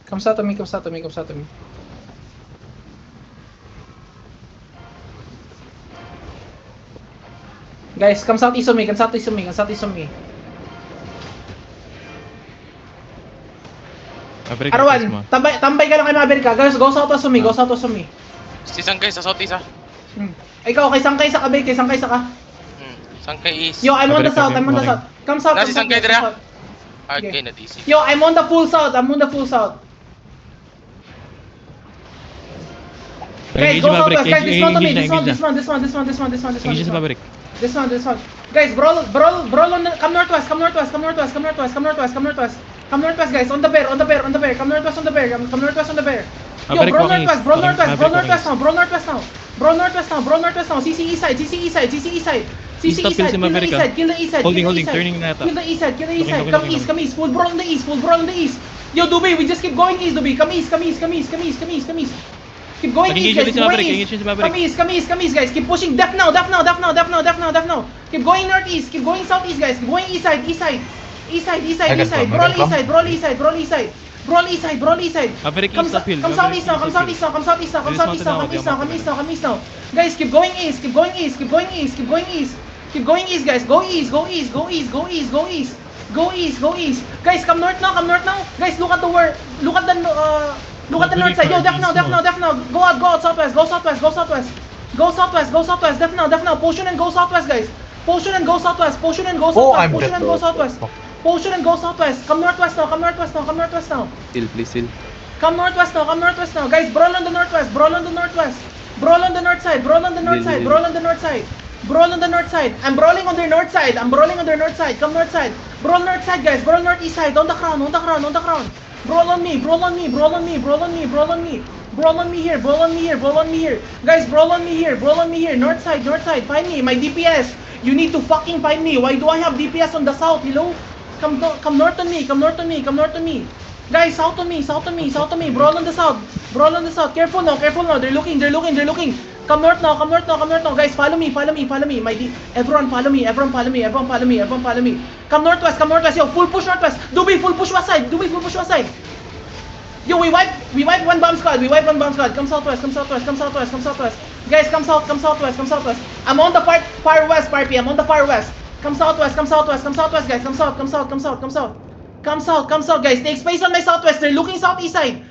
Come south to me, come south to me, come south to me. Guys, come southeast of me, come southeast of me, come southeast of me. Maverick, Arwan, mo. tambay ka lang kay Maverick ka. Guys, go southwest of me, go southwest of me. Sangkay sa south isa. Ikaw, kay Sangkay sa kabe, kay Sangkay sa ka. Sangkay is. Yo, I'm on the Maverick, south, I'm on the morning. south. Come south, Nasi come south, Sangkay come dira? south. Okay, not easy. Yo, I'm on the full south, I'm on the full south. Guys, go southwest, guys, dismount to me, dismount. Engage sa Maverick. This one. Guys, brawl on the, come northwest, guys, on the bear, come northwest on the bear. Yo, Maverick brawl walking east. northwest, brawl Maverick northwest now. CC east side. East top, kill si Maverick, Kill the east side. Holding, turning na yata. Kill the east side. Looking. Come east. Full brawl on the east. Yo, Dubai, we just keep going east, Dubai. Come east. Keep going east, guys. Engage sa Maverick. Come east, guys. Keep pushing. Def now. Keep going northeast. Keep going southeast, guys. Keep going east side. Brawl east side. Maverick Come east uphill. southeast now. Guys, keep going east, guys. Go east. Guys, come north now. Guys, look at the north side. Yo, def now. Go out southwest. Go southwest. Def now. Potion and go southwest, guys. Potion and go southwest. Potion and go southwest. Come northwest now. Still, please, still. Come northwest now. Guys, brawl on the northwest. Brawl on the north side. I'm brawling on their north side. Come north side. Brawl north side, guys. Brawl northeast side. On the crown. Brawl on me. Brawl on me here. Guys, brawl on me here. North side. Find me. My DPS. You need to fucking find me. Why do I have DPS on the south? Hello? Come north on me. Guys, south on me. Brawl on the south. Careful now. They're looking. Come north now. Guys, follow me. Everyone follow me. Come northwest. Yo, full push northwest. Dubai, full push west side. Yo, we wipe one bomb squad. Come southwest. Guys, come southwest. I'm on the far west, Parpy. Come southwest, guys. Come south, guys. Take space on my southwest. They're looking southeast side.